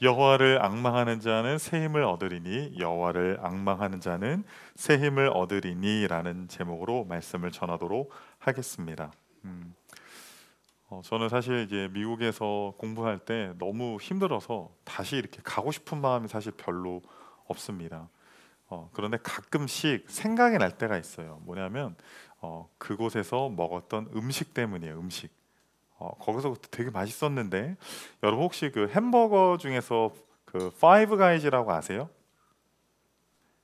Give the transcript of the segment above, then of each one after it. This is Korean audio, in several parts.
여호와를 앙망하는 자는 새 힘을 얻으리니 여호와를 앙망하는 자는 새 힘을 얻으리니라는 제목으로 말씀을 전하도록 하겠습니다. 음, 저는 사실 이제 미국에서 공부할 때 너무 힘들어서 다시 이렇게 가고 싶은 마음이 사실 별로 없습니다. 그런데 가끔씩 생각이 날 때가 있어요. 뭐냐면 그곳에서 먹었던 음식 때문이에요. 음식. 거기서 되게 맛있었는데 여러분 혹시 그 햄버거 중에서 그 파이브 가이즈라고 아세요?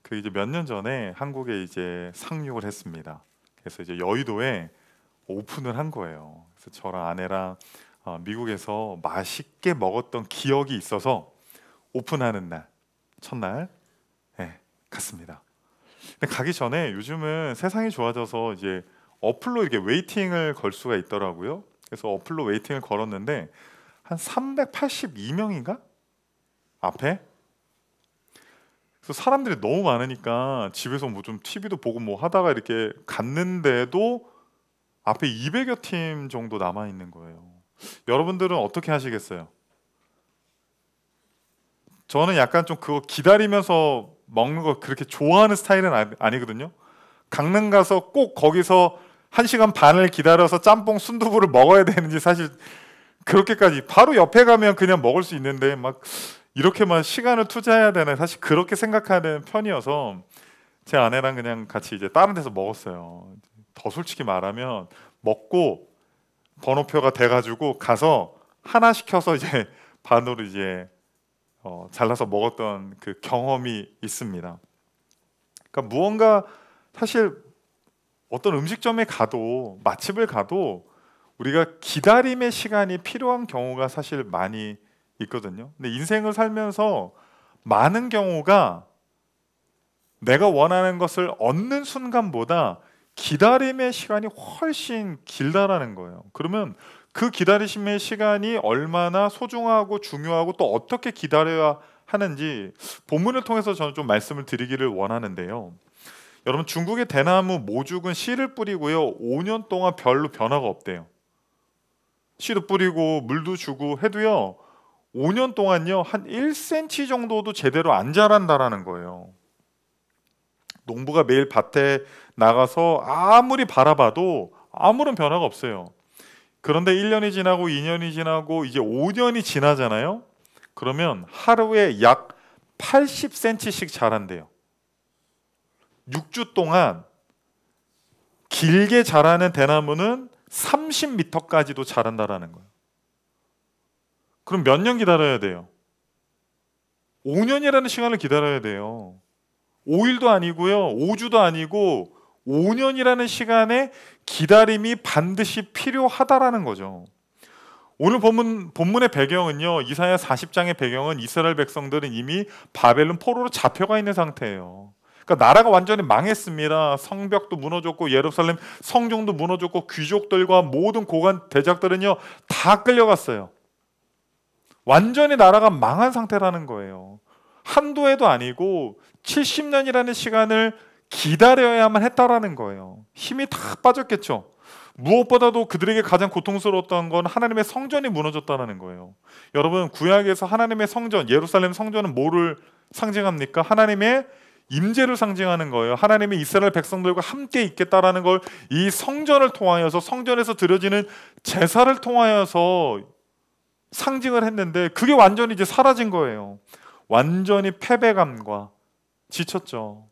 그 이제 몇 년 전에 한국에 이제 상륙을 했습니다. 그래서 이제 여의도에 오픈을 한 거예요. 그래서 저랑 아내랑 미국에서 맛있게 먹었던 기억이 있어서 오픈하는 날 첫날 갔습니다. 근데 가기 전에 요즘은 세상이 좋아져서 이제 어플로 이렇게 웨이팅을 걸 수가 있더라고요. 그래서 어플로 웨이팅을 걸었는데 한 382명인가? 앞에? 그래서 사람들이 너무 많으니까 집에서 뭐 좀 TV도 보고 뭐 하다가 이렇게 갔는데도 앞에 200여 팀 정도 남아 있는 거예요. 여러분들은 어떻게 하시겠어요? 저는 약간 좀 그거 기다리면서 먹는 거 그렇게 좋아하는 스타일은 아니거든요. 강릉 가서 꼭 거기서 1시간 반을 기다려서 짬뽕 순두부를 먹어야 되는지 사실 그렇게까지 바로 옆에 가면 그냥 먹을 수 있는데 막 이렇게만 시간을 투자해야 되나 사실 그렇게 생각하는 편이어서 제 아내랑 그냥 같이 이제 다른 데서 먹었어요. 더 솔직히 말하면 먹고 번호표가 돼가지고 가서 하나 시켜서 이제 반으로 이제 잘라서 먹었던 그 경험이 있습니다. 그러니까 무언가 사실 어떤 음식점에 가도 맛집을 가도 우리가 기다림의 시간이 필요한 경우가 사실 많이 있거든요. 근데 인생을 살면서 많은 경우가 내가 원하는 것을 얻는 순간보다 기다림의 시간이 훨씬 길다라는 거예요. 그러면 그 기다리심의 시간이 얼마나 소중하고 중요하고 또 어떻게 기다려야 하는지 본문을 통해서 저는 좀 말씀을 드리기를 원하는데요. 여러분 중국의 대나무 모죽은 씨를 뿌리고요 5년 동안 별로 변화가 없대요. 씨도 뿌리고 물도 주고 해도요 5년 동안요 한 1cm 정도도 제대로 안 자란다라는 거예요. 농부가 매일 밭에 나가서 아무리 바라봐도 아무런 변화가 없어요. 그런데 1년이 지나고 2년이 지나고 이제 5년이 지나잖아요. 그러면 하루에 약 80cm씩 자란대요. 6주 동안 길게 자라는 대나무는 30m까지도 자란다라는 거예요. 그럼 몇 년 기다려야 돼요? 5년이라는 시간을 기다려야 돼요. 5일도 아니고요. 5주도 아니고 5년이라는 시간의 기다림이 반드시 필요하다라는 거죠. 오늘 본문의 배경은요. 이사야 40장의 배경은 이스라엘 백성들은 이미 바벨론 포로로 잡혀가 있는 상태예요. 그러니까 나라가 완전히 망했습니다. 성벽도 무너졌고 예루살렘 성중도 무너졌고 귀족들과 모든 고관 대작들은요 다 끌려갔어요. 완전히 나라가 망한 상태라는 거예요. 한두 해도 아니고 70년이라는 시간을 기다려야만 했다라는 거예요. 힘이 다 빠졌겠죠. 무엇보다도 그들에게 가장 고통스러웠던 건 하나님의 성전이 무너졌다는 거예요. 여러분 구약에서 하나님의 성전 예루살렘 성전은 뭐를 상징합니까? 하나님의 임재를 상징하는 거예요. 하나님이 이스라엘 백성들과 함께 있겠다라는 걸 이 성전을 통하여서 성전에서 드려지는 제사를 통하여서 상징을 했는데 그게 완전히 이제 사라진 거예요. 완전히 패배감과 지쳤죠.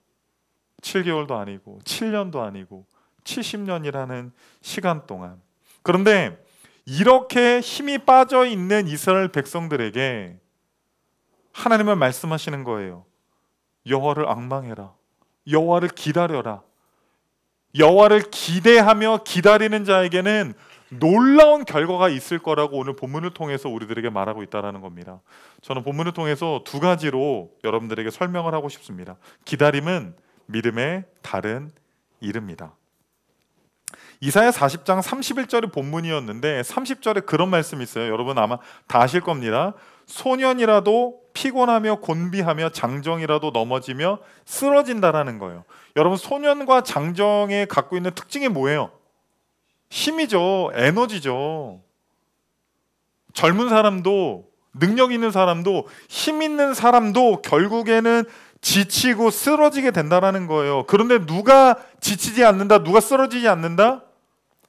7개월도 아니고 7년도 아니고 70년이라는 시간 동안. 그런데 이렇게 힘이 빠져 있는 이스라엘 백성들에게 하나님은 말씀하시는 거예요. 여호와를 앙망해라. 여호와를 기다려라. 여호와를 기대하며 기다리는 자에게는 놀라운 결과가 있을 거라고 오늘 본문을 통해서 우리들에게 말하고 있다는 겁니다. 저는 본문을 통해서 두 가지로 여러분들에게 설명을 하고 싶습니다. 기다림은 믿음의 다른 이름입니다. 이사야 40장 31절이 본문이었는데 30절에 그런 말씀이 있어요. 여러분 아마 다 아실 겁니다. 소년이라도 피곤하며 곤비하며 장정이라도 넘어지며 쓰러진다라는 거예요. 여러분 소년과 장정에 갖고 있는 특징이 뭐예요? 힘이죠. 에너지죠. 젊은 사람도 능력 있는 사람도, 힘 있는 사람도 결국에는 지치고 쓰러지게 된다는 거예요. 그런데 누가 지치지 않는다? 누가 쓰러지지 않는다?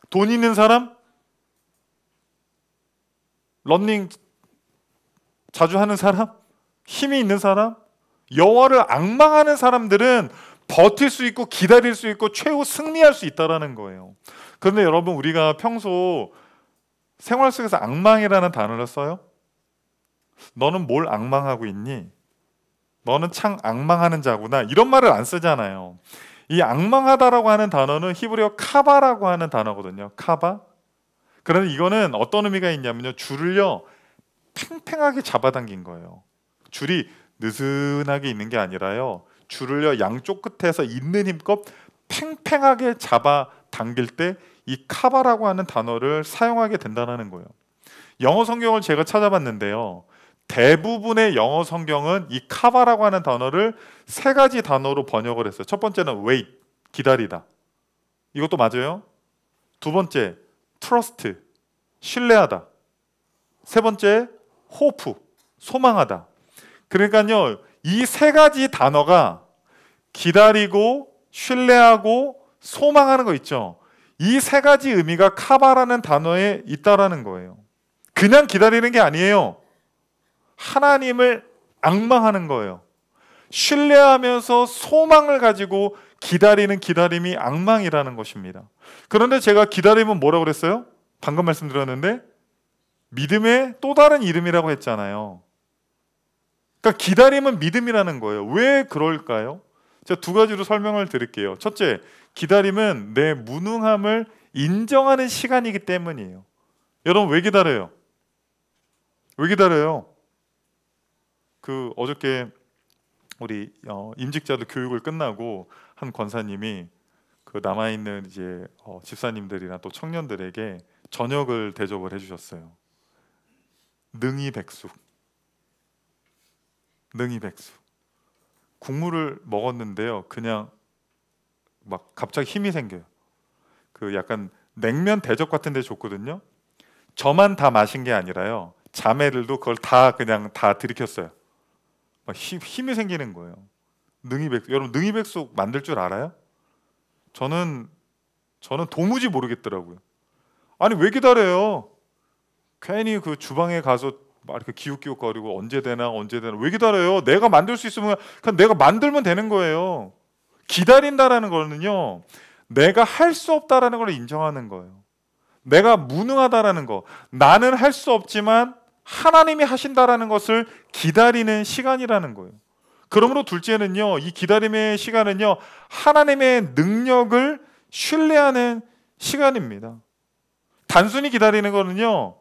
돈 있는 사람? 러닝 자주 하는 사람? 힘이 있는 사람? 여호와를 앙망하는 사람들은 버틸 수 있고 기다릴 수 있고 최후 승리할 수 있다는 거예요. 그런데 여러분, 우리가 평소 생활 속에서 앙망이라는 단어를 써요? 너는 뭘 앙망하고 있니? 너는 참 앙망하는 자구나, 이런 말을 안 쓰잖아요. 이 앙망하다라고 하는 단어는 히브리어 카바라고 하는 단어거든요. 카바. 그런데 이거는 어떤 의미가 있냐면요, 줄을요 팽팽하게 잡아당긴 거예요. 줄이 느슨하게 있는 게 아니라요, 줄을요 양쪽 끝에서 있는 힘껏 팽팽하게 잡아당길 때 이 카바라고 하는 단어를 사용하게 된다는 거예요. 영어 성경을 제가 찾아봤는데요, 대부분의 영어 성경은 이 카바라고 하는 단어를 세 가지 단어로 번역을 했어요. 첫 번째는 wait, 기다리다. 이것도 맞아요. 두 번째, trust, 신뢰하다. 세 번째, hope, 소망하다. 그러니까요, 이 세 가지 단어가 기다리고 신뢰하고 소망하는 거 있죠. 이 세 가지 의미가 카바라는 단어에 있다라는 거예요. 그냥 기다리는 게 아니에요. 하나님을 앙망하는 거예요. 신뢰하면서 소망을 가지고 기다리는 기다림이 앙망이라는 것입니다. 그런데 제가 기다림은 뭐라고 그랬어요? 방금 말씀드렸는데 믿음의 또 다른 이름이라고 했잖아요. 그러니까 기다림은 믿음이라는 거예요. 왜 그럴까요? 제가 두 가지로 설명을 드릴게요. 첫째, 기다림은 내 무능함을 인정하는 시간이기 때문이에요. 여러분, 왜 기다려요? 왜 기다려요? 어저께 우리 임직자들 교육을 끝나고 한 권사님이 남아있는 이제 집사님들이나 또 청년들에게 저녁을 대접을 해주셨어요. 능이백숙. 국물을 먹었는데요, 그냥 막 갑자기 힘이 생겨요. 약간 냉면 대접 같은 데 줬거든요. 저만 다 마신 게 아니라요, 자매들도 그걸 다 그냥 다 들이켰어요. 막 힘이 생기는 거예요. 능이백숙. 여러분, 능이백숙 만들 줄 알아요? 저는 도무지 모르겠더라고요. 아니, 왜 기다려요? 괜히 주방에 가서 막 이렇게 기웃기웃거리고 언제 되나 왜 기다려요? 내가 만들 수 있으면 그냥 내가 만들면 되는 거예요. 기다린다라는 거는요, 내가 할 수 없다라는 걸 인정하는 거예요. 내가 무능하다라는 거, 나는 할 수 없지만 하나님이 하신다라는 것을 기다리는 시간이라는 거예요. 그러므로 둘째는요, 이 기다림의 시간은요, 하나님의 능력을 신뢰하는 시간입니다. 단순히 기다리는 거는요,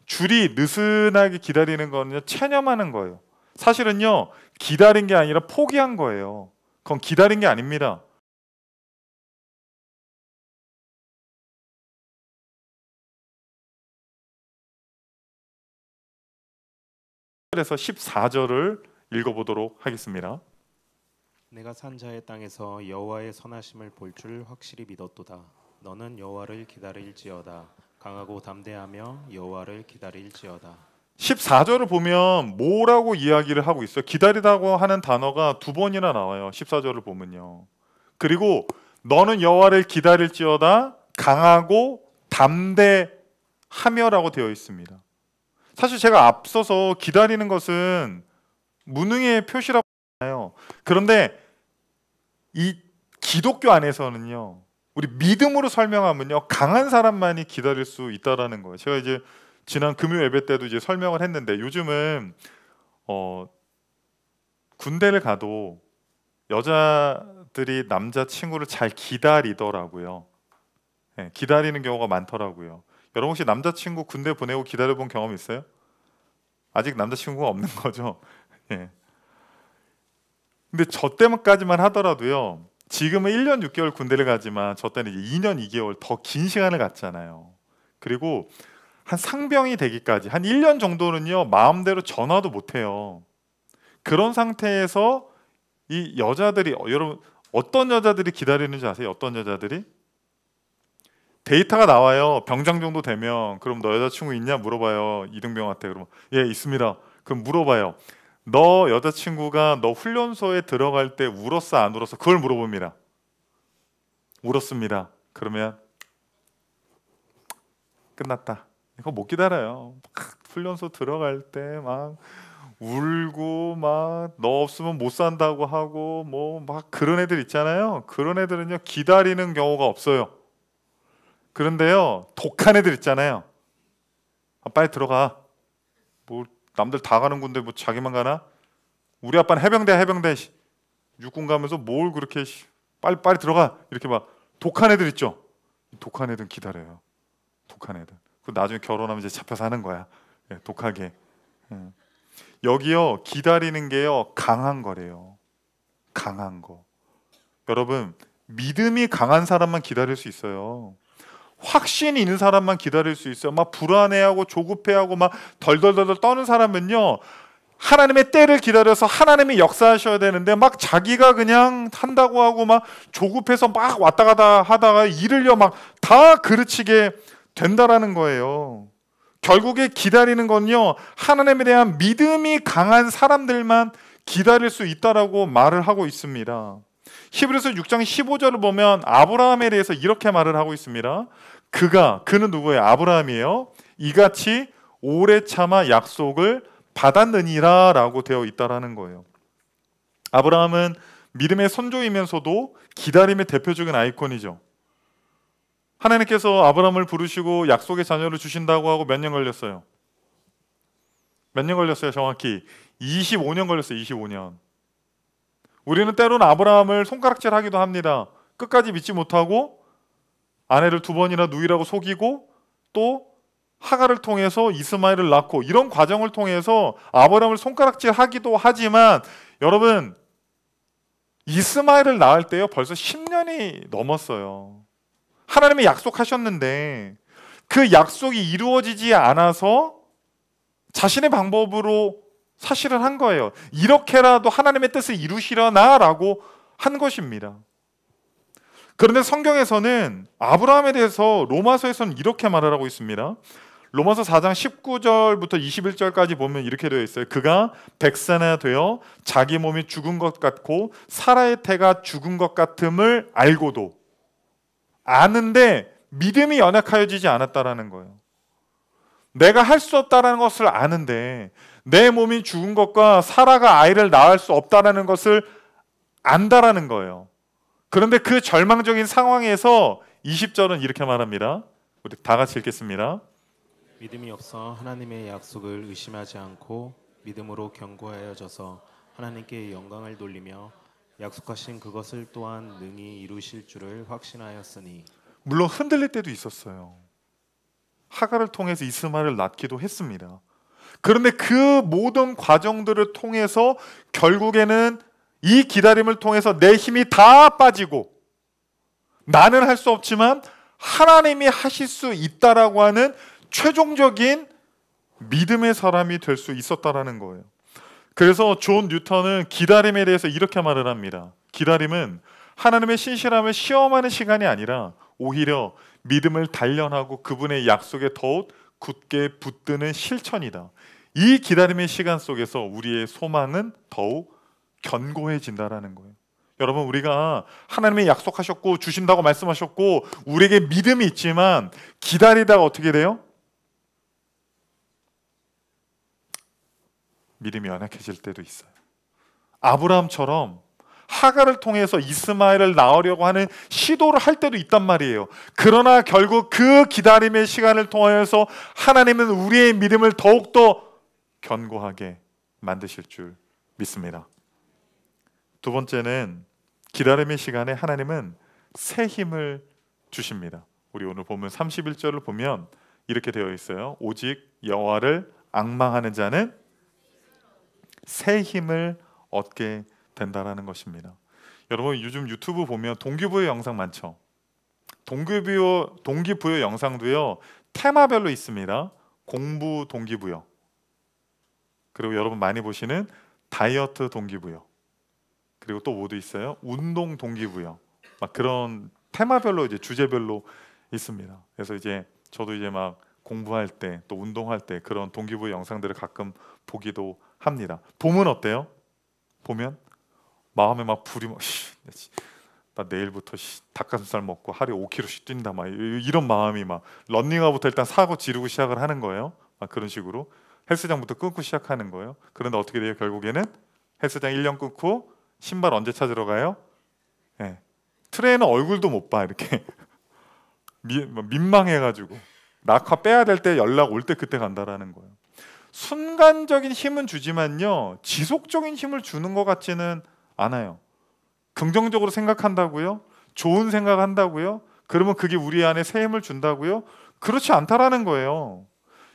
줄이 느슨하게 기다리는 거는요, 체념하는 거예요. 사실은요, 기다린 게 아니라 포기한 거예요. 그건 기다린 게 아닙니다. 그래서 14절을 읽어보도록 하겠습니다. 내가 산 자의 땅에서 여호와의 선하심을 볼 줄 확실히 믿었도다. 너는 여호와를 기다릴지어다. 강하고 담대하며 여호와를 기다릴지어다. 14절을 보면 뭐라고 이야기를 하고 있어요? 기다리다고 하는 단어가 두 번이나 나와요. 14절을 보면요. 그리고 너는 여호와를 기다릴지어다. 강하고 담대하며라고 되어 있습니다. 사실 제가 앞서서 기다리는 것은 무능의 표시라고 하잖아요. 그런데 이 기독교 안에서는요, 우리 믿음으로 설명하면요, 강한 사람만이 기다릴 수 있다라는 거예요. 제가 이제 지난 금요 예배 때도 이제 설명을 했는데, 요즘은 군대를 가도 여자들이 남자친구를 잘 기다리더라고요. 네, 기다리는 경우가 많더라고요. 여러분, 혹시 남자친구 군대 보내고 기다려본 경험 있어요? 아직 남자친구가 없는 거죠. 예. 근데 저 때까지만 하더라도요, 지금은 1년 6개월 군대를 가지만 저 때는 이제 2년 2개월 더 긴 시간을 갔잖아요. 그리고 한 상병이 되기까지 한 1년 정도는요, 마음대로 전화도 못 해요. 그런 상태에서 이 여자들이, 여러분 어떤 여자들이 기다리는지 아세요? 어떤 여자들이? 데이터가 나와요. 병장 정도 되면, 그럼 너 여자친구 있냐 물어봐요, 이등병한테. 그러면 예, 있습니다. 그럼 물어봐요. 너 여자친구가 너 훈련소에 들어갈 때 울었어 안 울었어? 그걸 물어봅니다. 울었습니다. 그러면 끝났다. 이거 못 기다려요. 훈련소 들어갈 때 막 울고 막 너 없으면 못 산다고 하고 뭐 막 그런 애들 있잖아요. 그런 애들은요 기다리는 경우가 없어요. 그런데요 독한 애들 있잖아요. 빨리 들어가. 뭐 남들 다 가는 군데 뭐 자기만 가나? 우리 아빠는 해병대 육군 가면서 뭘 그렇게 빨리 들어가 이렇게 막 독한 애들 있죠. 독한 애들은 기다려요. 독한 애들. 그 나중에 결혼하면 이제 잡혀서 하는 거야. 예, 독하게. 예. 여기요 기다리는 게요 강한 거래요. 강한 거. 여러분 믿음이 강한 사람만 기다릴 수 있어요. 확신이 있는 사람만 기다릴 수 있어요. 막 불안해하고 조급해하고 막 덜덜덜 떠는 사람은요 하나님의 때를 기다려서 하나님이 역사하셔야 되는데 막 자기가 그냥 한다고 하고 막 조급해서 막 왔다 갔다 하다가 일을요 막 다 그르치게 된다라는 거예요. 결국에 기다리는 건요 하나님에 대한 믿음이 강한 사람들만 기다릴 수 있다라고 말을 하고 있습니다. 히브리서 6장 15절을 보면 아브라함에 대해서 이렇게 말을 하고 있습니다. 그는 누구예요? 아브라함이에요. 이같이 오래 참아 약속을 받았느니라 라고 되어 있다라는 거예요. 아브라함은 믿음의 선조이면서도 기다림의 대표적인 아이콘이죠. 하나님께서 아브라함을 부르시고 약속의 자녀를 주신다고 하고 몇 년 걸렸어요? 몇 년 걸렸어요? 정확히 25년 걸렸어요. 25년. 우리는 때로는 아브라함을 손가락질하기도 합니다. 끝까지 믿지 못하고 아내를 2번이나 누이라고 속이고 또 하갈을 통해서 이스마엘을 낳고 이런 과정을 통해서 아브라함을 손가락질하기도 하지만 여러분 이스마엘을 낳을 때요 벌써 10년이 넘었어요. 하나님이 약속하셨는데 그 약속이 이루어지지 않아서 자신의 방법으로 사실은 한 거예요. 이렇게라도 하나님의 뜻을 이루시려나라고 한 것입니다. 그런데 성경에서는 아브라함에 대해서 로마서에서는 이렇게 말을 하고 있습니다. 로마서 4장 19절부터 21절까지 보면 이렇게 되어 있어요. 그가 백세나 되어 자기 몸이 죽은 것 같고 사라의 태가 죽은 것 같음을 알고도 아는데 믿음이 연약하여지지 않았다라는 거예요. 내가 할 수 없다라는 것을 아는데 내 몸이 죽은 것과 사라가 아이를 낳을 수 없다라는 것을 안다라는 거예요. 그런데 그 절망적인 상황에서 20절은 이렇게 말합니다. 우리 다 같이 읽겠습니다. 믿음이 없어 하나님의 약속을 의심하지 않고 믿음으로 견고하여져서 하나님께 영광을 돌리며 약속하신 그것을 또한 능히 이루실 줄을 확신하였으니. 물론 흔들릴 때도 있었어요. 하갈을 통해서 이스마엘을 낳기도 했습니다. 그런데 그 모든 과정들을 통해서 결국에는 이 기다림을 통해서 내 힘이 다 빠지고 나는 할 수 없지만 하나님이 하실 수 있다라고 하는 최종적인 믿음의 사람이 될 수 있었다라는 거예요. 그래서 존 뉴턴은 기다림에 대해서 이렇게 말을 합니다. 기다림은 하나님의 신실함을 시험하는 시간이 아니라 오히려 믿음을 단련하고 그분의 약속에 더욱 굳게 붙드는 실천이다. 이 기다림의 시간 속에서 우리의 소망은 더욱 견고해진다라는 거예요. 여러분 우리가 하나님이 약속하셨고 주신다고 말씀하셨고 우리에게 믿음이 있지만 기다리다가 어떻게 돼요? 믿음이 연약해질 때도 있어요. 아브라함처럼 하갈을 통해서 이스마엘을 낳으려고 하는 시도를 할 때도 있단 말이에요. 그러나 결국 그 기다림의 시간을 통해서 하나님은 우리의 믿음을 더욱더 견고하게 만드실 줄 믿습니다. 두 번째는 기다림의 시간에 하나님은 새 힘을 주십니다. 우리 오늘 보면 31절을 보면 이렇게 되어 있어요. 오직 여호와를 앙망하는 자는 새 힘을 얻게 된다라는 것입니다. 여러분 요즘 유튜브 보면 동기부여 영상 많죠. 동기부여 영상도요 테마별로 있습니다. 공부 동기부여, 그리고 여러분 많이 보시는 다이어트 동기부여, 그리고 또 뭐도 있어요? 운동 동기부여. 막 그런 테마별로 이제 주제별로 있습니다. 그래서 이제 저도 이제 막 공부할 때 또 운동할 때 그런 동기부여 영상들을 가끔 보기도 합니다. 봄은 어때요? 보면 마음에 막 불이 막 나 내일부터 닭가슴살 먹고 하루에 5km씩 뛴다 막 이런 마음이 막 런닝화부터 일단 사고 지르고 시작을 하는 거예요. 막 그런 식으로 헬스장부터 끊고 시작하는 거예요. 그런데 어떻게 돼요? 결국에는 헬스장 1년 끊고 신발 언제 찾으러 가요? 네. 트레이너 얼굴도 못 봐 이렇게 민망해가지고 낙화 빼야 될 때 연락 올 때 그때 간다라는 거예요. 순간적인 힘은 주지만요 지속적인 힘을 주는 것 같지는 않아요. 긍정적으로 생각한다고요? 좋은 생각한다고요? 그러면 그게 우리 안에 새 힘을 준다고요? 그렇지 않다라는 거예요.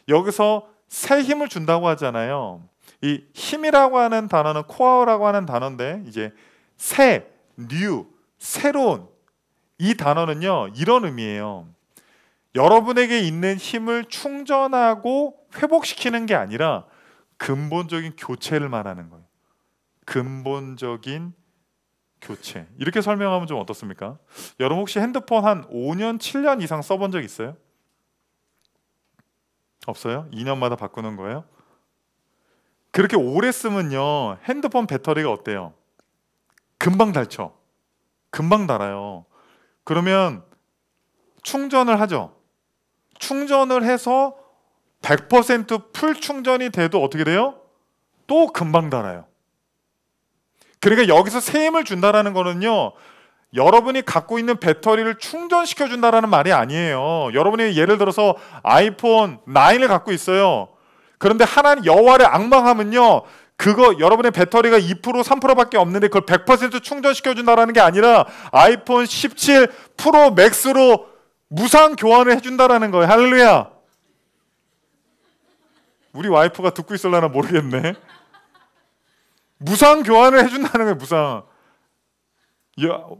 여기서 새 힘을 준다고 하잖아요. 이 힘이라고 하는 단어는 코어라고 하는 단어인데 이제 새, new, 새로운 이 단어는요 이런 의미예요. 여러분에게 있는 힘을 충전하고 회복시키는 게 아니라 근본적인 교체를 말하는 거예요. 근본적인 교체. 이렇게 설명하면 좀 어떻습니까? 여러분 혹시 핸드폰 한 5년, 7년 이상 써본 적 있어요? 없어요? 2년마다 바꾸는 거예요? 그렇게 오래 쓰면요 핸드폰 배터리가 어때요? 금방 닳죠? 금방 닳아요. 그러면 충전을 하죠. 충전을 해서 100%풀 충전이 돼도 어떻게 돼요? 또 금방 닳아요. 그러니까 여기서 새 힘을 준다라는 거는요 여러분이 갖고 있는 배터리를 충전시켜 준다라는 말이 아니에요. 여러분이 예를 들어서 아이폰 9을 갖고 있어요. 그런데 하나님 여호와를 앙망하면요 그거 여러분의 배터리가 2% 3%밖에 없는데 그걸 100% 충전시켜 준다라는 게 아니라 아이폰 17 프로 맥스로 무상 교환을 해준다라는 거예요. 할렐루야. 우리 와이프가 듣고 있을려나 모르겠네. 무상 교환을 해준다는 거예요. 무상.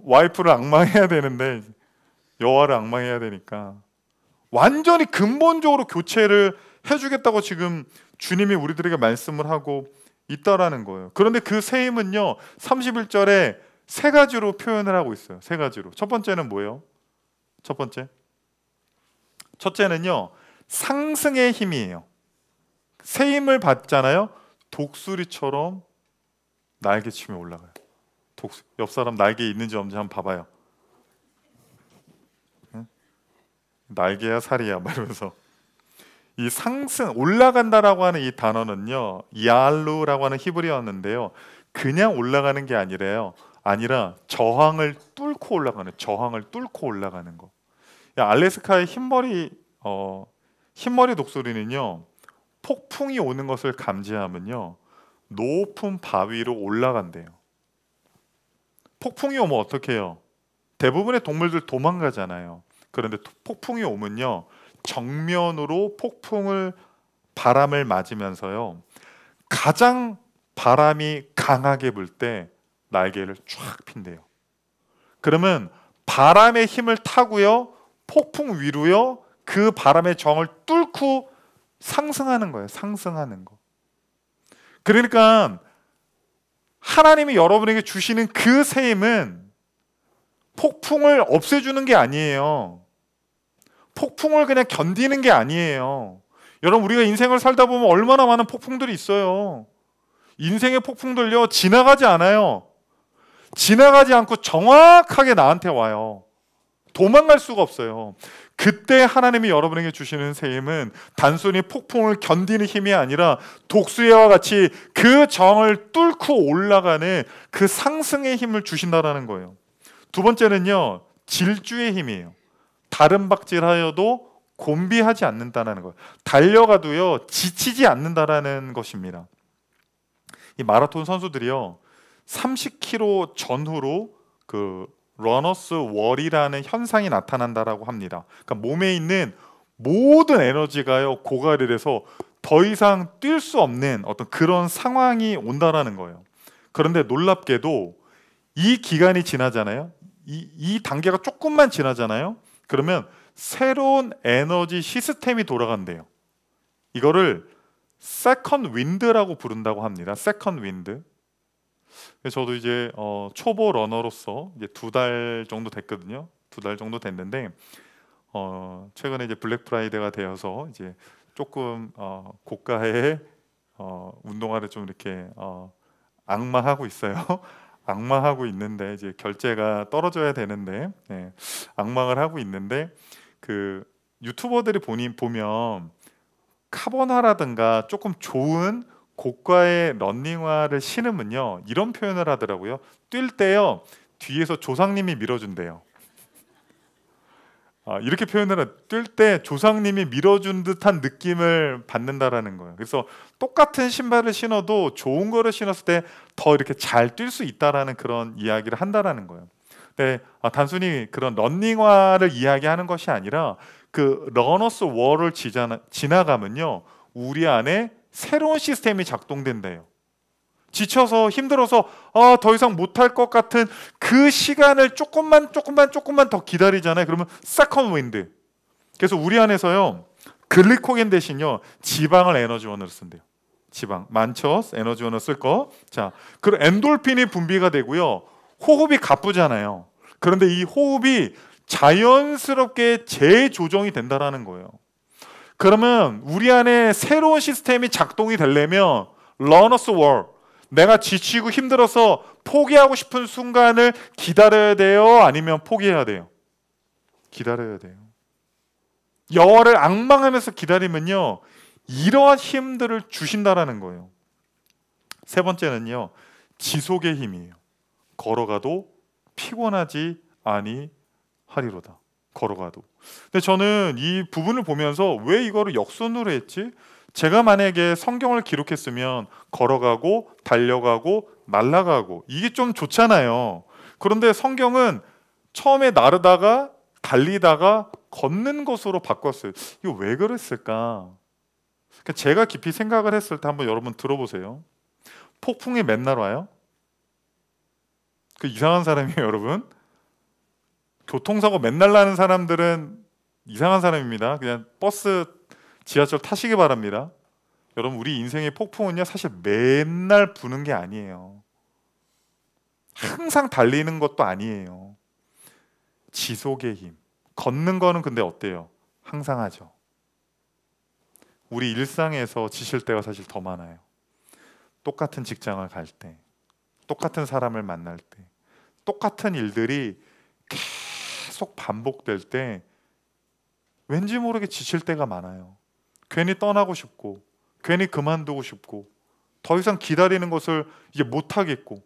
와이프를 앙망해야 되는데 여호와를 앙망해야 되니까 완전히 근본적으로 교체를 해주겠다고 지금 주님이 우리들에게 말씀을 하고 있다라는 거예요. 그런데 그 새 힘은요 31절에 세 가지로 표현을 하고 있어요. 세 가지로. 첫 번째는 뭐예요? 첫째는요 상승의 힘이에요. 새 힘을 받잖아요. 독수리처럼 날개치며 올라가요. 옆 사람 날개 있는지 없는지 한번 봐봐요. 응? 날개야 살이야 말하면서 이 상승 올라간다라고 하는 이 단어는요 야알루라고 하는 히브리어였는데요 그냥 올라가는 게 아니라 저항을 뚫고 올라가는 거. 알래스카의 흰머리 독수리는요 폭풍이 오는 것을 감지하면요 높은 바위로 올라간대요. 폭풍이 오면 어떻게 해요? 대부분의 동물들 도망가잖아요. 그런데 폭풍이 오면요 정면으로 바람을 맞으면서요 가장 바람이 강하게 불 때 날개를 쫙 핀대요. 그러면 바람의 힘을 타고요 폭풍 위로요 그 바람의 정을 뚫고 상승하는 거예요. 상승하는 거. 그러니까 하나님이 여러분에게 주시는 그 새 힘은 폭풍을 없애주는 게 아니에요. 폭풍을 그냥 견디는 게 아니에요. 여러분 우리가 인생을 살다 보면 얼마나 많은 폭풍들이 있어요. 인생의 폭풍들요 지나가지 않아요. 지나가지 않고 정확하게 나한테 와요. 도망갈 수가 없어요. 그때 하나님이 여러분에게 주시는 새 힘은 단순히 폭풍을 견디는 힘이 아니라 독수리와 같이 그 정을 뚫고 올라가는 그 상승의 힘을 주신다라는 거예요. 두 번째는요 질주의 힘이에요. 다른 박질하여도 곤비하지 않는다는 거예요. 달려가도요 지치지 않는다라는 것입니다. 이 마라톤 선수들이요 30km 전후로 그 러너스 월이라는 현상이 나타난다라고 합니다. 그러니까 몸에 있는 모든 에너지가요 고갈이 돼서 더 이상 뛸 수 없는 어떤 그런 상황이 온다라는 거예요. 그런데 놀랍게도 이 기간이 지나잖아요. 이 단계가 조금만 지나잖아요. 그러면 새로운 에너지 시스템이 돌아간대요. 이거를 세컨드 윈드라고 부른다고 합니다. 세컨드 윈드. 저도 이제 초보 러너로서 이제 2달 정도 됐거든요. 2달 정도 됐는데 최근에 이제 블랙 프라이데이가 되어서 이제 조금 고가의 운동화를 좀 이렇게 악마하고 있어요. 악마하고 있는데 이제 결제가 떨어져야 되는데 악망을 하고 있는데 그 유튜버들이 보면 카보나라든가 조금 좋은 고가의 런닝화를 신으면요 이런 표현을 하더라고요. 뛸 때요 뒤에서 조상님이 밀어준대요. 이렇게 표현을 뛸 때 조상님이 밀어준 듯한 느낌을 받는다라는 거예요. 그래서 똑같은 신발을 신어도 좋은 거를 신었을 때 더 이렇게 잘 뛸 수 있다라는 그런 이야기를 한다라는 거예요. 근데 단순히 그런 런닝화를 이야기하는 것이 아니라 그 러너스 월을 지나가면요 우리 안에 새로운 시스템이 작동된대요. 지쳐서 힘들어서 더 이상 못할 것 같은 그 시간을 조금만 더 기다리잖아요. 그러면 세컨 윈드. 그래서 우리 안에서요 글리코겐 대신요 지방을 에너지원으로 쓴대요. 지방 많죠? 에너지원으로 쓸 거. 자, 그리고 엔돌핀이 분비가 되고요. 호흡이 가쁘잖아요. 그런데 이 호흡이 자연스럽게 재조정이 된다라는 거예요. 그러면 우리 안에 새로운 시스템이 작동이 되려면 러너스 월, 내가 지치고 힘들어서 포기하고 싶은 순간을 기다려야 돼요? 아니면 포기해야 돼요? 기다려야 돼요. 여호와를 앙망하면서 기다리면요 이러한 힘들을 주신다라는 거예요. 세 번째는요 지속의 힘이에요. 걸어가도 피곤하지 아니하리로다. 걸어가도. 근데 저는 이 부분을 보면서 왜 이거를 역선으로 했지? 제가 만약에 성경을 기록했으면 걸어가고 달려가고 날아가고 이게 좀 좋잖아요. 그런데 성경은 처음에 나르다가 달리다가 걷는 것으로 바꿨어요. 이거 왜 그랬을까? 제가 깊이 생각을 했을 때 한번 여러분 들어보세요. 폭풍이 맨날 와요? 그 이상한 사람이에요, 여러분. 교통사고 맨날 나는 사람들은 이상한 사람입니다. 그냥 버스, 지하철 타시기 바랍니다. 여러분 우리 인생의 폭풍은요 사실 맨날 부는 게 아니에요. 항상 달리는 것도 아니에요. 지속의 힘. 걷는 거는 근데 어때요? 항상 하죠. 우리 일상에서 지칠 때가 사실 더 많아요. 똑같은 직장을 갈 때, 똑같은 사람을 만날 때, 똑같은 일들이 계속 반복될 때 왠지 모르게 지칠 때가 많아요. 괜히 떠나고 싶고 괜히 그만두고 싶고 더 이상 기다리는 것을 이제 못하겠고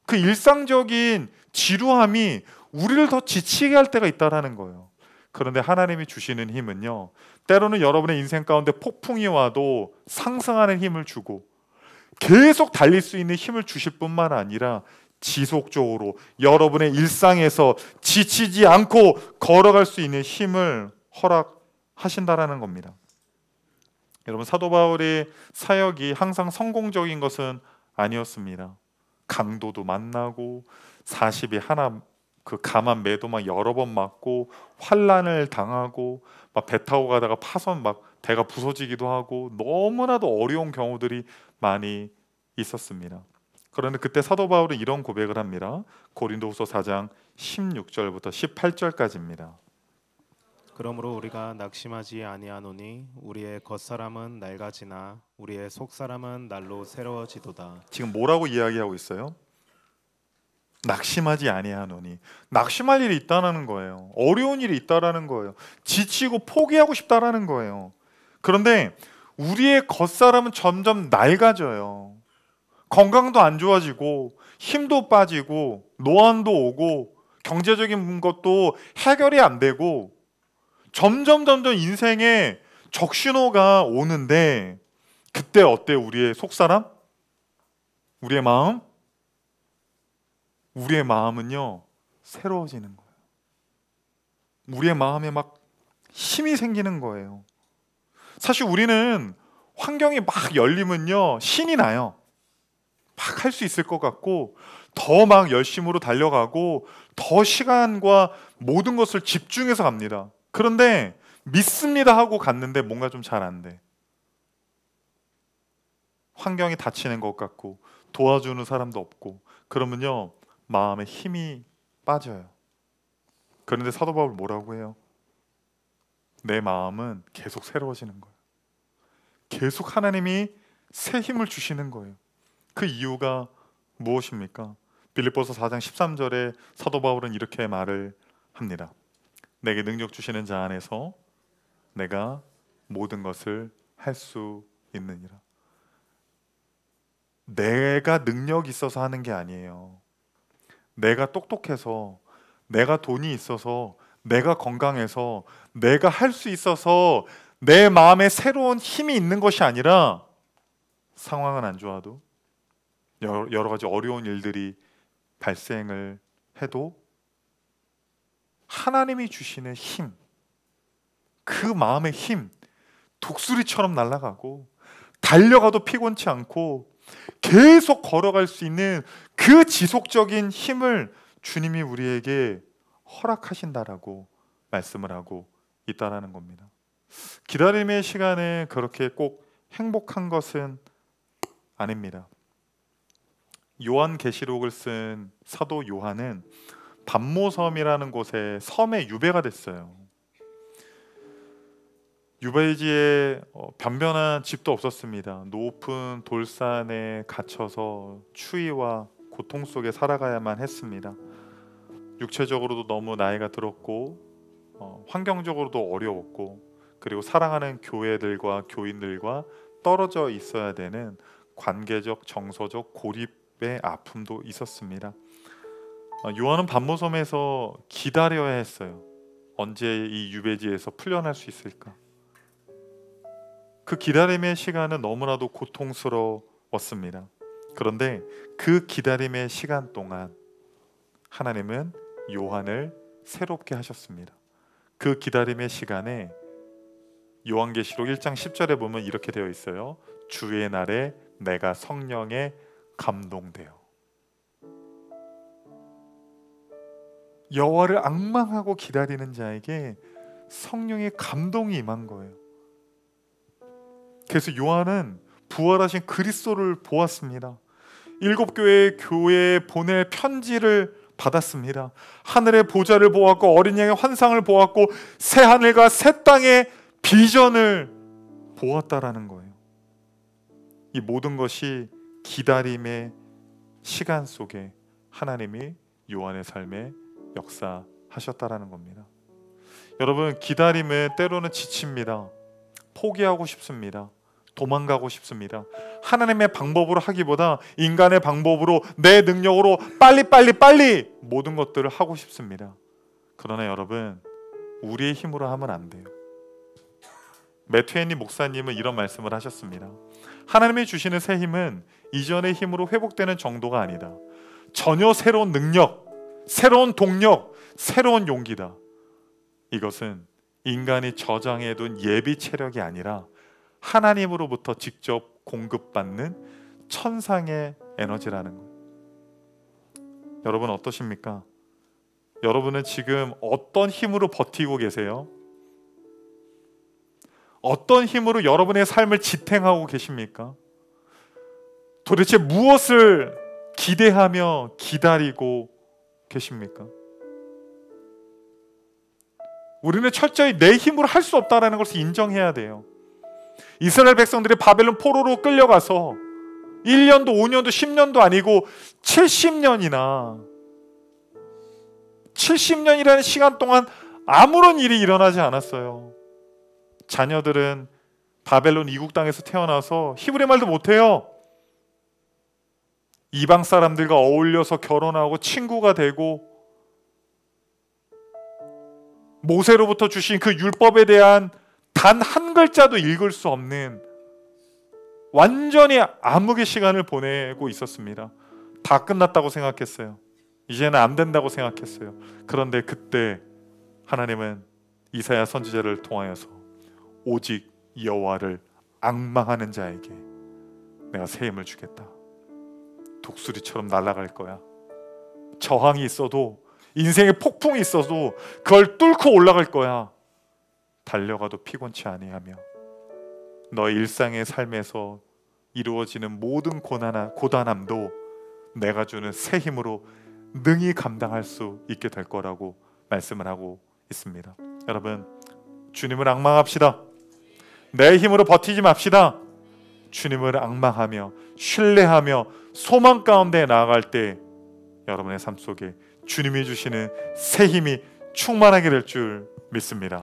그 일상적인 지루함이 우리를 더 지치게 할 때가 있다라는 거예요. 그런데 하나님이 주시는 힘은요 때로는 여러분의 인생 가운데 폭풍이 와도 상승하는 힘을 주고 계속 달릴 수 있는 힘을 주실 뿐만 아니라 지속적으로 여러분의 일상에서 지치지 않고 걸어갈 수 있는 힘을 허락하신다라는 겁니다. 여러분 사도 바울의 사역이 항상 성공적인 것은 아니었습니다. 강도도 만나고 40이 하나 그 감한 매도 막 여러 번 맞고 환난을 당하고 막 배 타고 가다가 파손 막 배가 부서지기도 하고 너무나도 어려운 경우들이 많이 있었습니다. 그런데 그때 사도 바울은 이런 고백을 합니다. 고린도후서 4장 16절부터 18절까지입니다. 그러므로 우리가 낙심하지 아니하노니 우리의 겉사람은 낡아지나 우리의 속사람은 날로 새로워지도다. 지금 뭐라고 이야기하고 있어요? 낙심하지 아니하노니. 낙심할 일이 있다라는 거예요. 어려운 일이 있다라는 거예요. 지치고 포기하고 싶다라는 거예요. 그런데 우리의 겉사람은 점점 낡아져요. 건강도 안 좋아지고 힘도 빠지고 노안도 오고 경제적인 것도 해결이 안 되고 점점 인생에 적신호가 오는데 그때 어때요? 우리의 속사람? 우리의 마음? 우리의 마음은요 새로워지는 거예요. 우리의 마음에 막 힘이 생기는 거예요. 사실 우리는 환경이 막 열리면요 신이 나요. 막 할 수 있을 것 같고 더 막 열심으로 달려가고 더 시간과 모든 것을 집중해서 갑니다. 그런데 믿습니다 하고 갔는데 뭔가 좀 잘 안 돼. 환경이 닫히는 것 같고 도와주는 사람도 없고 그러면요 마음에 힘이 빠져요. 그런데 사도 바울 뭐라고 해요? 내 마음은 계속 새로워지는 거예요. 계속 하나님이 새 힘을 주시는 거예요. 그 이유가 무엇입니까? 빌립보서 4장 13절에 사도 바울은 이렇게 말을 합니다. 내게 능력 주시는 자 안에서 내가 모든 것을 할 수 있느니라. 내가 능력이 있어서 하는 게 아니에요. 내가 똑똑해서, 내가 돈이 있어서, 내가 건강해서, 내가 할 수 있어서 내 마음에 새로운 힘이 있는 것이 아니라, 상황은 안 좋아도 여러 가지 어려운 일들이 발생을 해도 하나님이 주시는 힘, 그 마음의 힘, 독수리처럼 날아가고 달려가도 피곤치 않고 계속 걸어갈 수 있는 그 지속적인 힘을 주님이 우리에게 허락하신다라고 말씀을 하고 있다라는 겁니다. 기다림의 시간에 그렇게 꼭 행복한 것은 아닙니다. 요한계시록을 쓴 사도 요한은 밤모섬이라는 곳에 섬에 유배가 됐어요. 유배지에 변변한 집도 없었습니다. 높은 돌산에 갇혀서 추위와 고통 속에 살아가야만 했습니다. 육체적으로도 너무 나이가 들었고 환경적으로도 어려웠고, 그리고 사랑하는 교회들과 교인들과 떨어져 있어야 되는 관계적, 정서적 고립의 아픔도 있었습니다. 요한은 밤모섬에서 기다려야 했어요. 언제 이 유배지에서 풀려날 수 있을까? 그 기다림의 시간은 너무나도 고통스러웠습니다. 그런데 그 기다림의 시간 동안 하나님은 요한을 새롭게 하셨습니다. 그 기다림의 시간에 요한계시록 1장 10절에 보면 이렇게 되어 있어요. 주의 날에 내가 성령에 감동되어. 여호와를 앙망하고 기다리는 자에게 성령의 감동이 임한 거예요. 그래서 요한은 부활하신 그리스도를 보았습니다. 7교회의 교회에 보낼 편지를 받았습니다. 하늘의 보좌를 보았고 어린 양의 환상을 보았고 새 하늘과 새 땅의 비전을 보았다라는 거예요. 이 모든 것이 기다림의 시간 속에 하나님이 요한의 삶에 역사하셨다라는 겁니다. 여러분, 기다림은 때로는 지칩니다. 포기하고 싶습니다. 도망가고 싶습니다. 하나님의 방법으로 하기보다 인간의 방법으로, 내 능력으로 빨리 모든 것들을 하고 싶습니다. 그러나 여러분, 우리의 힘으로 하면 안 돼요. 매튜 헨리 목사님은 이런 말씀을 하셨습니다. 하나님이 주시는 새 힘은 이전의 힘으로 회복되는 정도가 아니다. 전혀 새로운 능력, 새로운 동력, 새로운 용기다. 이것은 인간이 저장해둔 예비 체력이 아니라 하나님으로부터 직접 공급받는 천상의 에너지라는 거예요. 여러분 어떠십니까? 여러분은 지금 어떤 힘으로 버티고 계세요? 어떤 힘으로 여러분의 삶을 지탱하고 계십니까? 도대체 무엇을 기대하며 기다리고 계십니까? 우리는 철저히 내 힘으로 할 수 없다는 것을 인정해야 돼요. 이스라엘 백성들이 바벨론 포로로 끌려가서 1년도 5년도 10년도 아니고 70년이라는 시간 동안 아무런 일이 일어나지 않았어요. 자녀들은 바벨론 이국 땅에서 태어나서 히브리 말도 못해요. 이방 사람들과 어울려서 결혼하고 친구가 되고, 모세로부터 주신 그 율법에 대한 단 한 글자도 읽을 수 없는 완전히 암흑의 시간을 보내고 있었습니다. 다 끝났다고 생각했어요. 이제는 안 된다고 생각했어요. 그런데 그때 하나님은 이사야 선지자를 통하여서 오직 여호와를 앙망하는 자에게 내가 새 힘을 주겠다. 독수리처럼 날아갈 거야. 저항이 있어도, 인생의 폭풍이 있어도 그걸 뚫고 올라갈 거야. 달려가도 피곤치 아니하며 너의 일상의 삶에서 이루어지는 모든 고단함도 내가 주는 새 힘으로 능히 감당할 수 있게 될 거라고 말씀을 하고 있습니다. 여러분, 주님을 앙망합시다. 내 힘으로 버티지 맙시다. 주님을 앙망하며 신뢰하며 소망 가운데 나아갈 때 여러분의 삶 속에 주님이 주시는 새 힘이 충만하게 될 줄 믿습니다.